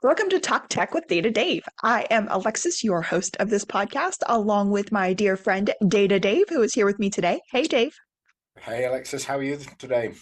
Welcome to Talk Tech with Data Dave. I am Alexis, your host of this podcast, along with my dear friend Data Dave, who is here with me today. Hey, Dave. Hey Alexis, how are you today?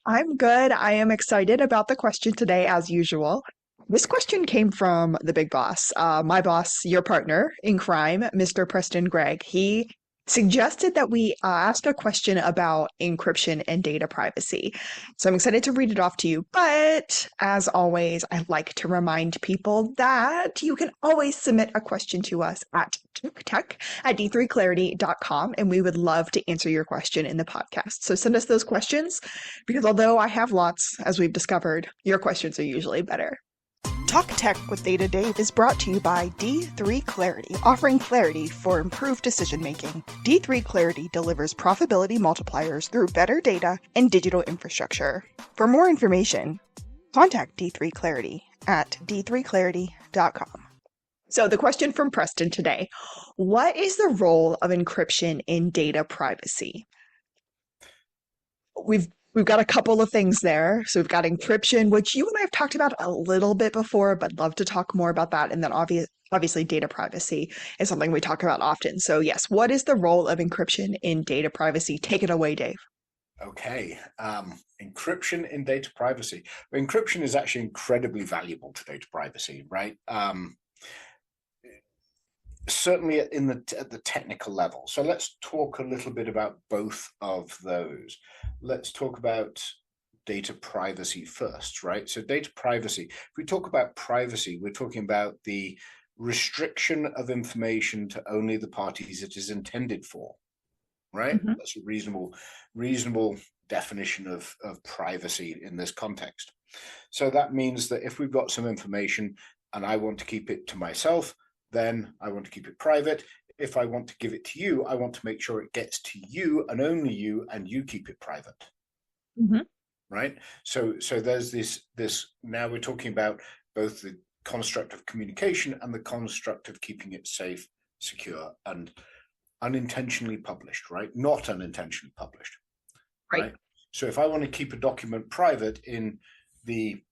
I'm good. I am excited about the question today, as usual. This question came from the big boss, my boss, your partner in crime, Mr. Preston Gregg. He suggested that we ask a question about encryption and data privacy. So I'm excited to read it off to you. But as always, I like to remind people that you can always submit a question to us at tech at d3clarity.com, and we would love to answer your question in the podcast. So send us those questions because although I have lots, as we've discovered, your questions are usually better. Talk Tech with Data Dave is brought to you by D3 Clarity, offering clarity for improved decision making. D3 Clarity delivers profitability multipliers through better data and digital infrastructure. For more information, contact D3 Clarity at d3clarity.com. So the question from Preston today, what is the role of encryption in data privacy? We've got a couple of things there. So we've got encryption, which you and I have talked about a little bit before, but love to talk more about that. And then obviously data privacy is something we talk about often. So yes, what is the role of encryption in data privacy? Take it away, Dave. Okay, encryption in data privacy. Encryption is actually incredibly valuable to data privacy, right? Certainly at the technical level. So let's talk a little bit about both of those. Let's talk about data privacy first, right? So data privacy, if we talk about privacy, we're talking about the restriction of information to only the parties it is intended for, right? Mm-hmm. That's a reasonable definition of privacy in this context. So that means that if we've got some information and I want to keep it to myself, then I want to keep it private. If I want to give it to you, I want to make sure it gets to you and only you, and you keep it private. Mm-hmm. Right? So there's this now we're talking about both the construct of communication and the construct of keeping it safe, secure, and unintentionally published, right? Not unintentionally published. Right? So if I want to keep a document private in the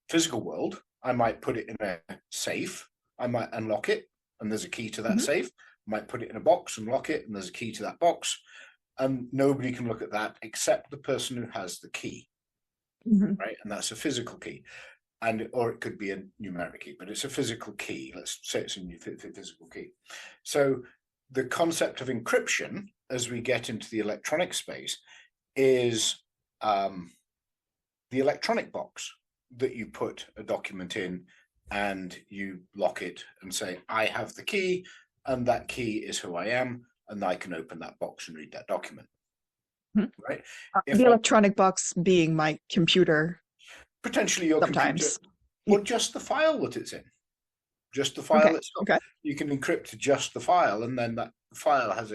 physical world, I might put it in a safe. I might unlock it, and there's a key to that Mm-hmm. safe. I might put it in a box and lock it, and there's a key to that box. And nobody can look at that except the person who has the key, Mm-hmm. right? And that's a physical key. Or it could be a numeric key, but it's a physical key. Let's say it's a physical key. So the concept of encryption, as we get into the electronic space, is the electronic box that you put a document in and you lock it and say, I have the key, and that key is who I am, and I can open that box and read that document. Mm-hmm. Right? The electronic box being my computer. Potentially your sometimes. computer, or just the file that it's in. Just the file itself. Okay. You can encrypt just the file, and then that file has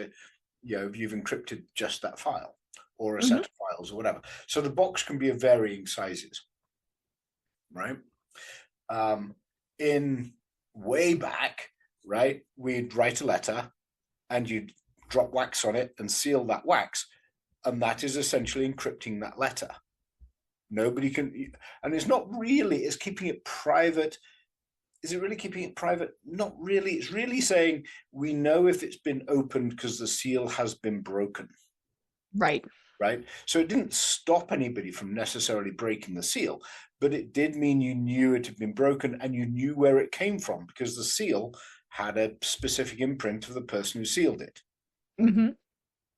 you've encrypted just that file, or a set of files, or whatever. So the box can be of varying sizes, right? In way back, right, we'd write a letter and you'd drop wax on it and seal that wax, and that is essentially encrypting that letter. Nobody can, and it's keeping it private. Is it really keeping it private? Not really. It's really saying we know if it's been opened because the seal has been broken. Right. Right. So it didn't stop anybody from necessarily breaking the seal, but it did mean you knew it had been broken and you knew where it came from because the seal had a specific imprint of the person who sealed it. Mm-hmm.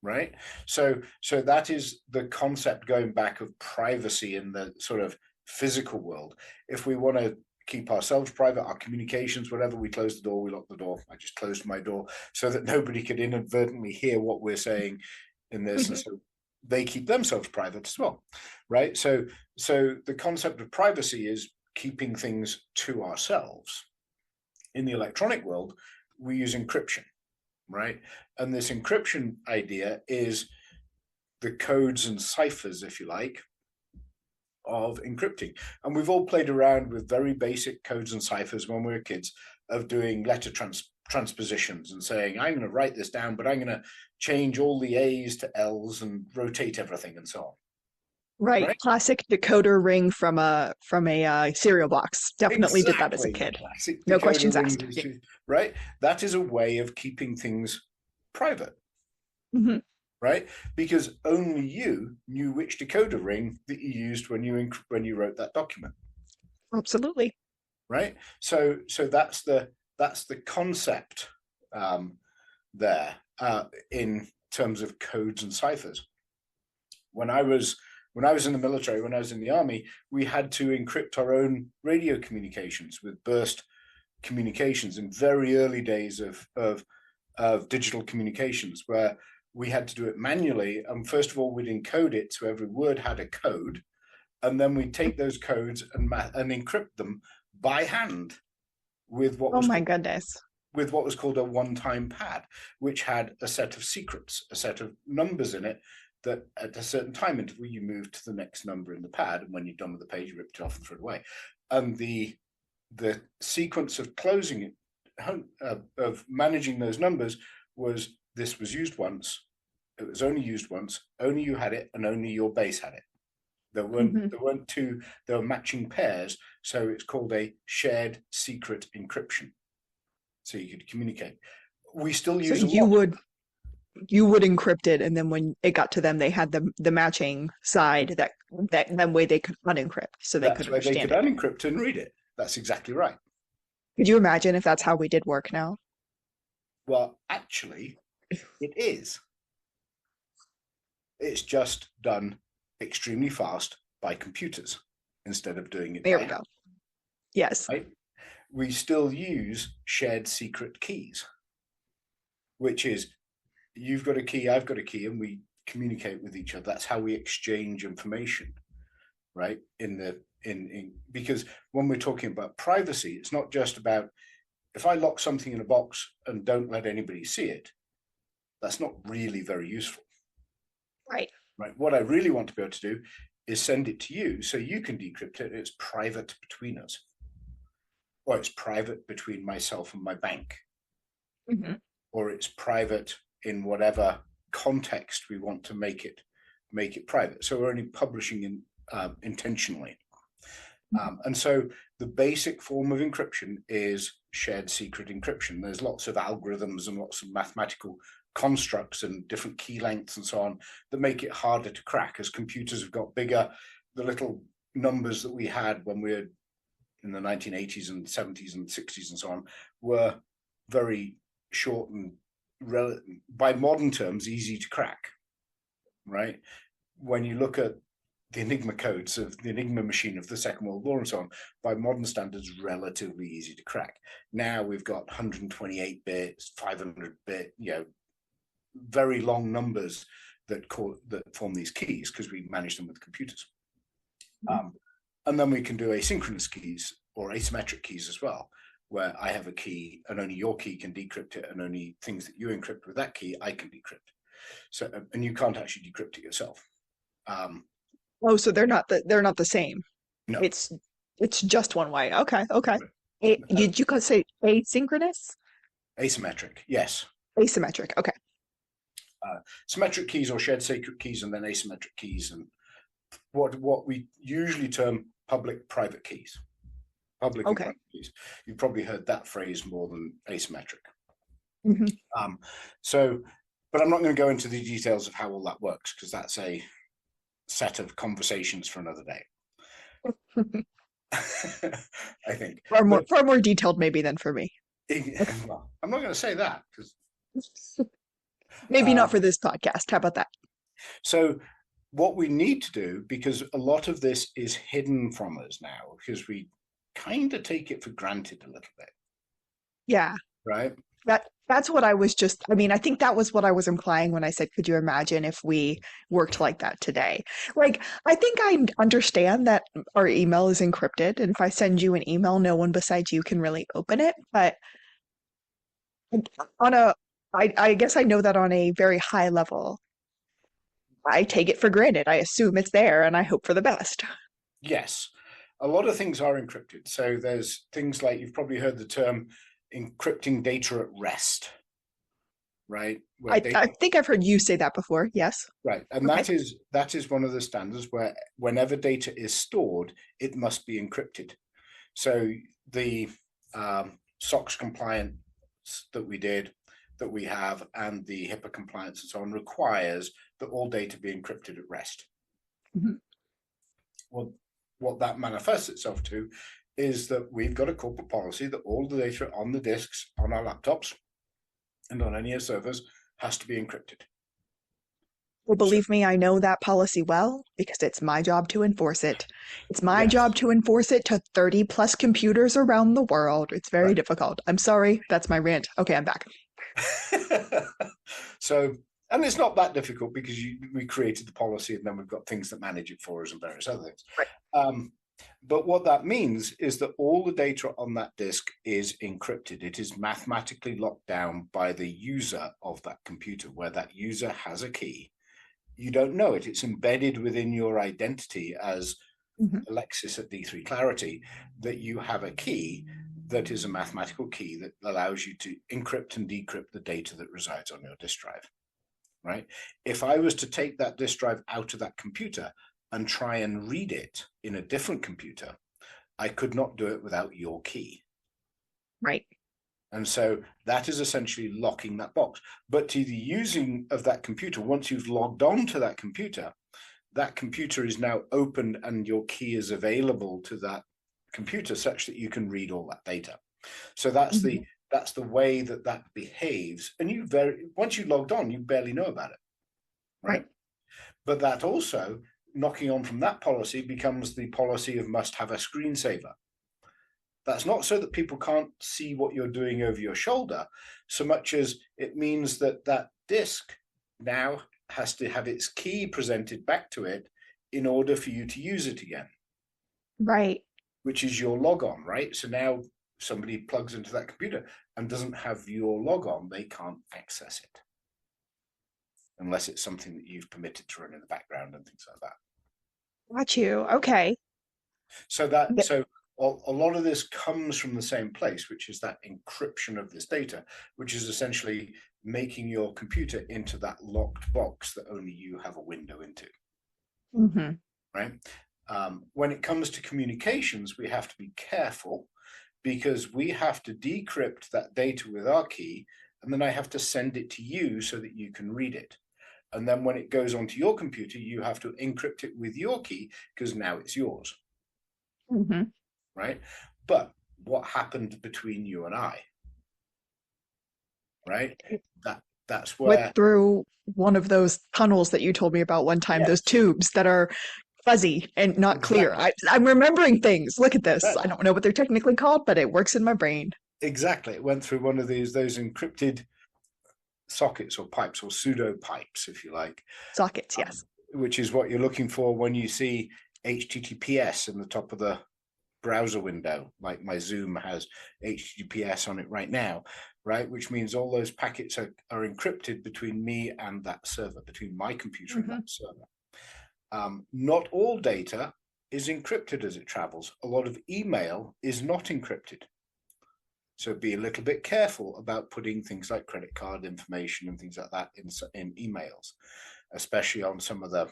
Right. So that is the concept going back of privacy in the sort of physical world. If we want to keep ourselves private, our communications, whatever, we close the door, we lock the door. I just closed my door so that nobody could inadvertently hear what we're saying in this. And so they keep themselves private as well, right? So the concept of privacy is keeping things to ourselves. In the electronic world, we use encryption, right? And this encryption idea is the codes and ciphers, if you like, of encrypting. And we've all played around with very basic codes and ciphers when we were kids of doing letter transpositions and saying, I'm going to write this down, but I'm going to change all the A's to L's and rotate everything and so on. Right. right? Classic decoder ring from a cereal box. Definitely did that as a Exactly. kid. Classic No decoder questions ring asked. history, right? That is a way of keeping things private, Mhm. right? Because only you knew which decoder ring that you used when you wrote that document, Absolutely. right? So that's the concept um, there in terms of codes and ciphers. When I was in the military, when I was in the army, we had to encrypt our own radio communications with burst communications in very early days of digital communications, where we had to do it manually. And first of all, we'd encode it so every word had a code, and then we'd take those codes and encrypt them by hand with Oh my goodness. what was called a one-time pad, which had a set of secrets, a set of numbers in it that at a certain time interval you moved to the next number in the pad, and when you're done with the page, you ripped it off and threw it away. And the sequence of closing it, of managing those numbers, was this was used once, it was only used once, only you had it, and only your base had it. Mhm. There weren't two, there were matching pairs, so it's called a shared secret encryption. So you could communicate. We still So use a lot. you would encrypt it, and then when it got to them, they had the matching side that way they could unencrypt, so they could That's where they could understand it. unencrypt and read it. That's exactly right. Could you imagine if that's how we did work now? Well, actually, it is. It's just done extremely fast by computers instead of doing it There by we go. hand. Yes. Right? We still use shared secret keys, which is you've got a key, I've got a key, and we communicate with each other. That's how we exchange information, right? Because when we're talking about privacy, it's not just about if I lock something in a box and don't let anybody see it, that's not really very useful. Right. Right. What I really want to be able to do is send it to you so you can decrypt it. It's private between us, or it's private between myself and my bank, Hmm. or it's private in whatever context we want to make it private. So we're only publishing intentionally. And so the basic form of encryption is shared secret encryption. There's lots of algorithms and lots of mathematical constructs and different key lengths and so on that make it harder to crack as computers have got bigger. The little numbers that we had when we were in the 1980s and 70s and 60s and so on were very short and by modern terms easy to crack, right? When you look at the Enigma codes of the Enigma machine of the Second World War and so on, by modern standards, relatively easy to crack. Now we've got 128 bits, 500 bit, very long numbers that form these keys because we manage them with computers. And then we can do asynchronous keys or asymmetric keys as well, where I have a key and only your key can decrypt it, and only things that you encrypt with that key I can decrypt. So, and you can't actually decrypt it yourself. Oh, so they're not the same. No, It's just one way. Okay. Okay. Did you could say asynchronous? asymmetric, yes. Asymmetric. Okay. Symmetric keys or shared secret keys, and then asymmetric keys, and what we usually term public-private keys. Public and Okay. private keys. You've probably heard that phrase more than asymmetric. Hmm. Um, so, but I'm not going to go into the details of how all that works because that's a set of conversations for another day. I think. Far more detailed maybe than for me. Well, I'm not going to say that because. Maybe not for this podcast. How about that? So, what we need to do, because a lot of this is hidden from us now, because we kind of take it for granted a little bit, Yeah. right? That's what I was just, I mean, I think that was what I was implying when I said, could you imagine if we worked like that today? Like, I think I understand that our email is encrypted, and if I send you an email, no one besides you can really open it. But on a, I guess I know that on a very high level, I take it for granted. I assume it's there and I hope for the best. Yes, a lot of things are encrypted. So there's things like you've probably heard the term encrypting data at rest. right? Where I think I've heard you say that before. Yes. right, and Okay. that is one of the standards where whenever data is stored, it must be encrypted. So the SOX compliance that we did, that we have, and the HIPAA compliance and so on requires that all data be encrypted at rest. Mhm. Well, what that manifests itself to is that we've got a corporate policy that all the data on the disks, on our laptops, and on any of servers has to be encrypted. Well, So, believe me, I know that policy well because it's my job to enforce it. It's my yes, job to enforce it to 30 plus computers around the world. It's very right. difficult. I'm sorry. That's my rant. Okay, I'm back. So, and it's not that difficult because we created the policy and then we've got things that manage it for us and various other things. Right. But what that means is that all the data on that disk is encrypted. It is mathematically locked down by the user of that computer, where that user has a key. You don't know it. It's embedded within your identity as Mhm. Alexis at D3 Clarity, that you have a key that is a mathematical key that allows you to encrypt and decrypt the data that resides on your disk drive, right? If I was to take that disk drive out of that computer and try and read it in a different computer, I could not do it without your key. Right. And so that is essentially locking that box. But to the using of that computer, once you've logged on to that computer is now opened and your key is available to that computer such that you can read all that data. So that's Mhm. the way that behaves. And once you logged on, you barely know about it, right? Right. But that also, knocking on from that policy, becomes the policy of must have a screensaver. That's not so that people can't see what you're doing over your shoulder, so much as it means that that disk now has to have its key presented back to it in order for you to use it again, Right. which is your logon, right? So now somebody plugs into that computer and doesn't have your logon, they can't access it unless it's something that you've permitted to run in the background and things like that. Got you. Okay. So Yeah. a lot of this comes from the same place, which is that encryption of this data, which is essentially making your computer into that locked box that only you have a window into, Hmm. right? When it comes to communications, we have to be careful because we have to decrypt that data with our key, and then I have to send it to you so that you can read it. And then when it goes onto your computer, you have to encrypt it with your key because now it's yours. Hmm. Right? But what happened between you and I, right? That's Went where, through one of those tunnels that you told me about one time, those yes, tubes that are fuzzy and not clear. exactly. I'm remembering things. Look at this. Right. I don't know what they're technically called, but it works in my brain. Exactly. It went through one of those encrypted sockets or pipes or pseudo pipes, if you like, Sockets, yes. which is what you're looking for when you see HTTPS in the top of the browser window, like my Zoom has HTTPS on it right now, right? Which means all those packets are encrypted between me and that server, between my computer and that Hmm. server. Not all data is encrypted as it travels. A lot of email is not encrypted. So be a little bit careful about putting things like credit card information and things like that in emails, especially on some of the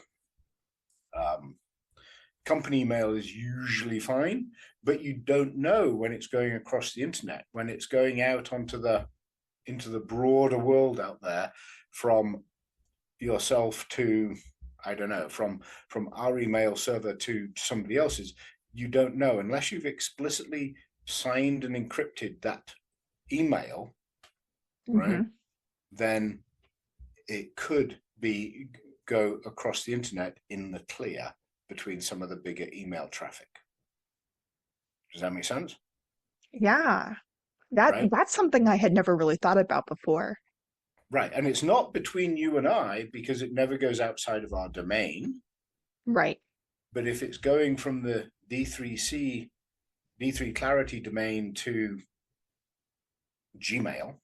company email is usually fine, but you don't know when it's going across the internet, when it's going out into the broader world out there from yourself to, I don't know, from our email server to somebody else's. You don't know unless you've explicitly signed and encrypted that email, right? Hmm. Then it could be go across the internet in the clear between some of the bigger email traffic. Does that make sense? Yeah. Right? That's something I had never really thought about before. Right. And it's not between you and I because it never goes outside of our domain. Right. But if it's going from the D3 Clarity domain to Gmail,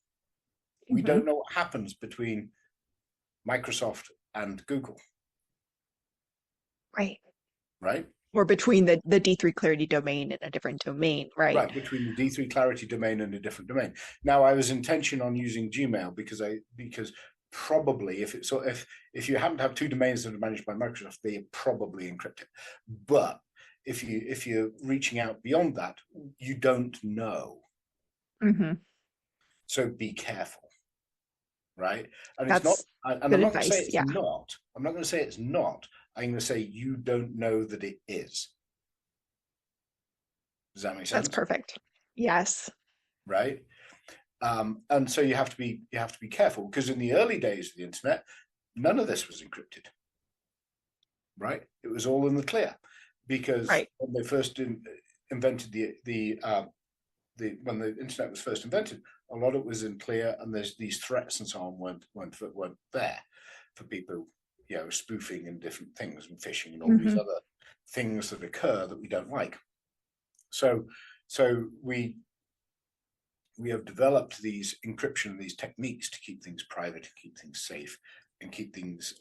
we Hmm. don't know what happens between Microsoft and Google. Right. Right? Or between the D3 clarity domain and a different domain, right? Right, between the D3 clarity domain and a different domain. Now, I was intention on using Gmail because probably if you happen to have two domains that are managed by Microsoft, they probably encrypt it. But if you're reaching out beyond that, you don't know. Hmm. So be careful, right? And it's not. That's And good I'm not going to say advice. it's Yeah, not. I'm not going to say it's not. I'm going to say you don't know that it is. Does that make that's sense? perfect. Yes, Right. And so you have to be careful because in the early days of the internet, none of this was encrypted, right? It was all in the clear because right. when they first invented when the internet was first invented, a lot of it was in clear, and there's these threats and so on weren't there for people, spoofing and different things and phishing and all these Hmm. other things that occur that we don't like. So we have developed these encryption, these techniques to keep things private, to keep things safe, and keep things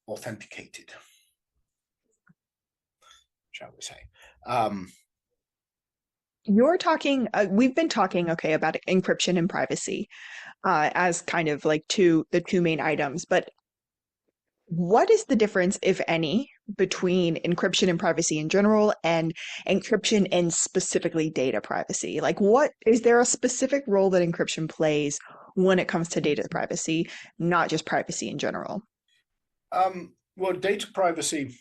authenticated, shall we say. You're talking, we've been talking, okay, about encryption and privacy as kind of like the two main items, but what is the difference, if any, between encryption and privacy in general and encryption and specifically data privacy? Like, what is there a specific role that encryption plays when it comes to data privacy, not just privacy in general? Well, data privacy,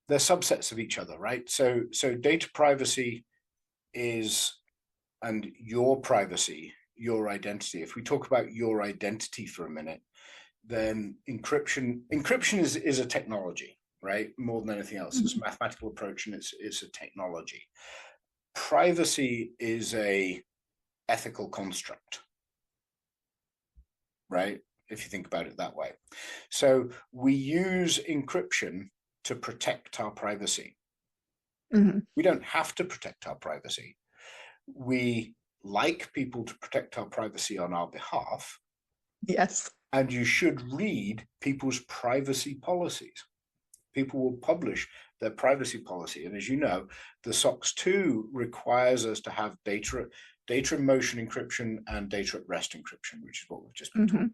they're subsets of each other, right? So data privacy is, and your privacy, your identity. If we talk about your identity for a minute, then encryption is a technology, right? More than anything else, it's a Mhm. mathematical approach, and it's a technology. Privacy is a ethical construct, right? If you think about it that way. So we use encryption to protect our privacy. Mhm. We don't have to protect our privacy. We like people to protect our privacy on our behalf, Yes. and you should read people's privacy policies. People will publish their privacy policy, and as you know, the SOC 2 requires us to have data in motion encryption and data at rest encryption, which is what we've just been talking. Hmm.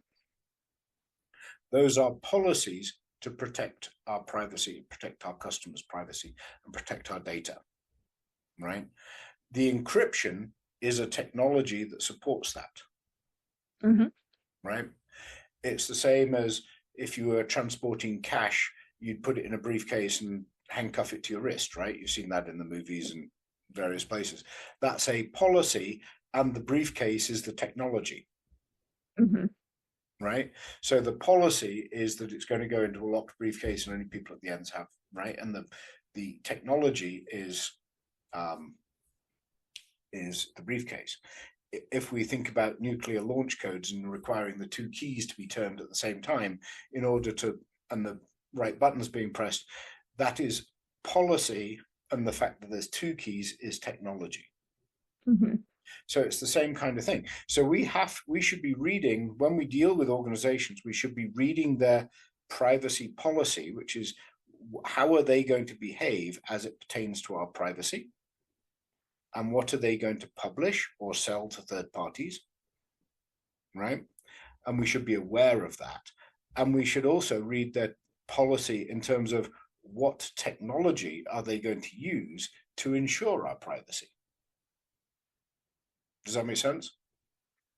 Those are policies to protect our privacy, protect our customers' privacy, and protect our data, right? The encryption is a technology that supports that, Hmm. right? It's the same as if you were transporting cash, you'd put it in a briefcase and handcuff it to your wrist, right? You've seen that in the movies and various places. That's a policy, and the briefcase is the technology, Hmm. right? So the policy is that it's going to go into a locked briefcase and only people at the ends have, right? And the technology is the briefcase. If we think about nuclear launch codes and requiring the two keys to be turned at the same time in order to, and the right buttons being pressed, that is policy, and the fact that there's two keys is technology. Hmm. So it's the same kind of thing. So we should be reading, when we deal with organizations, we should be reading their privacy policy, which is how are they going to behave as it pertains to our privacy, and what are they going to publish or sell to third parties, right? And we should be aware of that. And we should also read their policy in terms of what technology are they going to use to ensure our privacy. Does that make sense?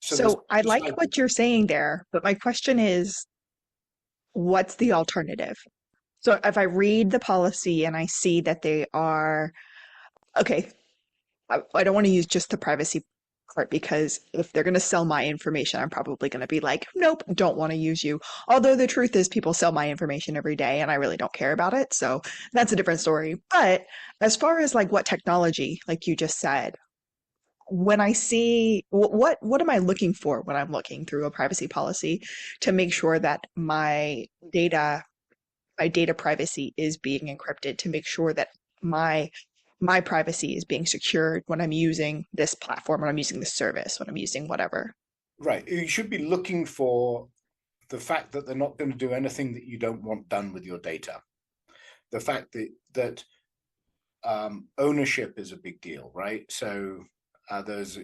So there's So I two like sides. what you're saying there, but my question is, what's the alternative? So if I read the policy and I see that they are, okay, I don't want to use just the privacy part because if they're going to sell my information, I'm probably going to be like, nope, don't want to use you. Although the truth is, people sell my information every day and I really don't care about it. So that's a different story. But as far as like what technology, like you just said, when I see what am I looking for when I'm looking through a privacy policy to make sure that data my data privacy is being encrypted, to make sure that my my privacy is being secured when I'm using this platform, when I'm using this service, when I'm using whatever. Right. You should be looking for the fact that they're not going to do anything that you don't want done with your data, the fact that ownership is a big deal, right? So there's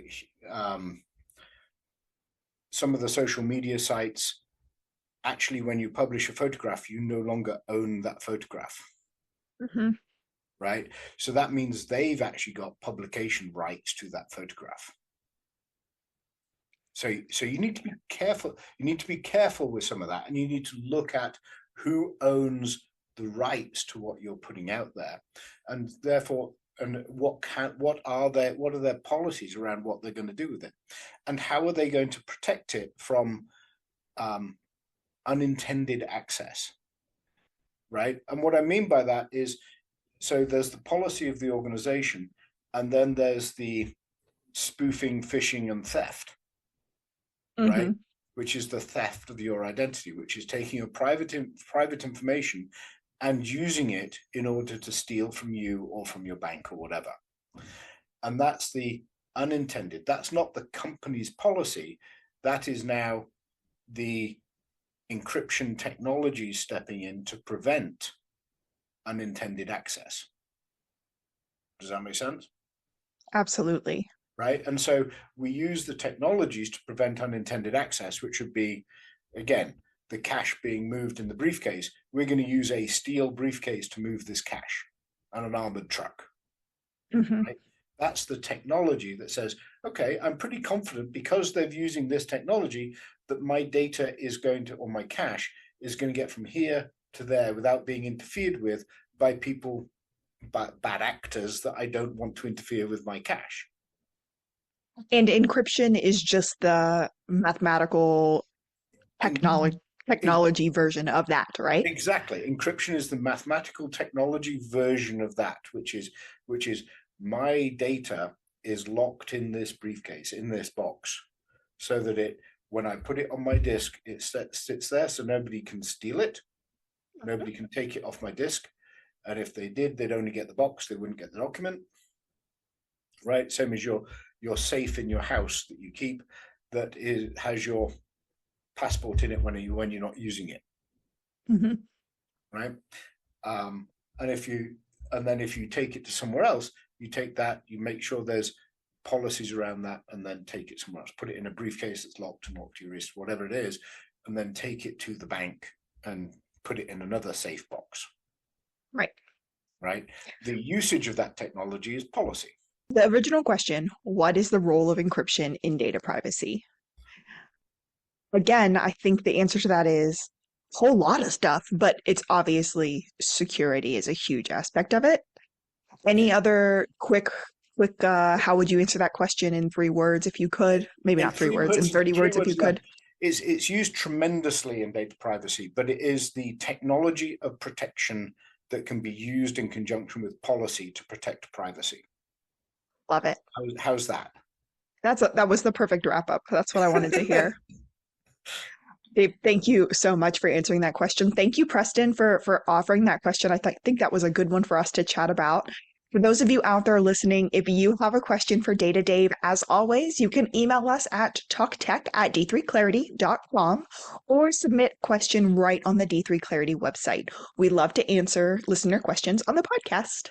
some of the social media sites, actually, when you publish a photograph, you no longer own that photograph. Mm-hmm. Right? So that means they've actually got publication rights to that photograph. So you need to be careful. You need to be careful with some of that, and you need to look at who owns the rights to what you're putting out there, and therefore, and what are their policies around what they're going to do with it, and how are they going to protect it from unintended access, right? And what I mean by that is, so there's the policy of the organization, and then there's the spoofing, phishing, and theft, right? Which is the theft of your identity, which is taking your private information and using it in order to steal from you or from your bank or whatever. And that's the unintended. That's not the company's policy. That is now the encryption technology stepping in to prevent unintended access. Does that make sense? Absolutely. Right. And so we use the technologies to prevent unintended access, which would be, again, the cash being moved in the briefcase. We're going to use a steel briefcase to move this cash on an armored truck. Right? That's the technology that says, okay, I'm pretty confident because they're using this technology that my data is going to, or my cash is going to get from here to there without being interfered with by people, bad actors that I don't want to interfere with my cash. And encryption is just the mathematical technology version of that, right? Exactly. Encryption is the mathematical technology version of that, which is my data is locked in this briefcase, in this box, so that when I put it on my disk, it sits there so nobody can steal it. Nobody can take it off my disk. And if they did, they'd only get the box. They wouldn't get the document. Right? Same as your safe in your house that you keep that has your passport in it when you're not using it. Right? And if you take it to somewhere else, you take that, you make sure there's policies around that, and then take it somewhere else. Put it in a briefcase that's locked and locked to your wrist, whatever it is, and then take it to the bank and put it in another safe box. Right. Right. The usage of that technology is policy. The original question, what is the role of encryption in data privacy? Again, I think the answer to that is a whole lot of stuff, but it's obviously security is a huge aspect of it. Any other quick, how would you answer that question in 3 words if you could? Maybe not 3 words, in 30 words if you could. It's used tremendously in data privacy, but it is the technology of protection that can be used in conjunction with policy to protect privacy. Love it. How's that? That was the perfect wrap up. That's what I wanted to hear. Dave, thank you so much for answering that question. Thank you, Preston, for offering that question. I think that was a good one for us to chat about. For those of you out there listening, if you have a question for Data Dave, as always, you can email us at talktech@d3clarity.com or submit question right on the D3 Clarity website. We love to answer listener questions on the podcast.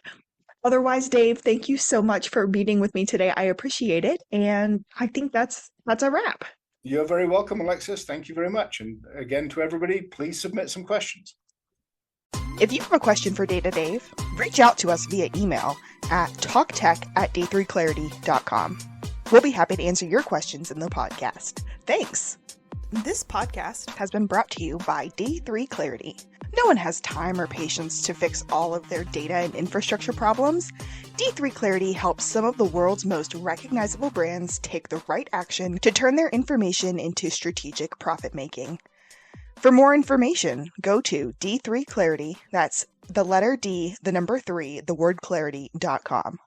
Otherwise, Dave, thank you so much for meeting with me today. I appreciate it. And I think that's a wrap. You're very welcome, Alexis. Thank you very much. And again, to everybody, please submit some questions. If you have a question for Data Dave, reach out to us via email at talktech@d3clarity.com. We'll be happy to answer your questions in the podcast. Thanks. This podcast has been brought to you by D3 Clarity. No one has time or patience to fix all of their data and infrastructure problems. D3 Clarity helps some of the world's most recognizable brands take the right action to turn their information into strategic profit making. For more information, go to D3 Clarity, that's the letter D, the number 3, the word clarity.com.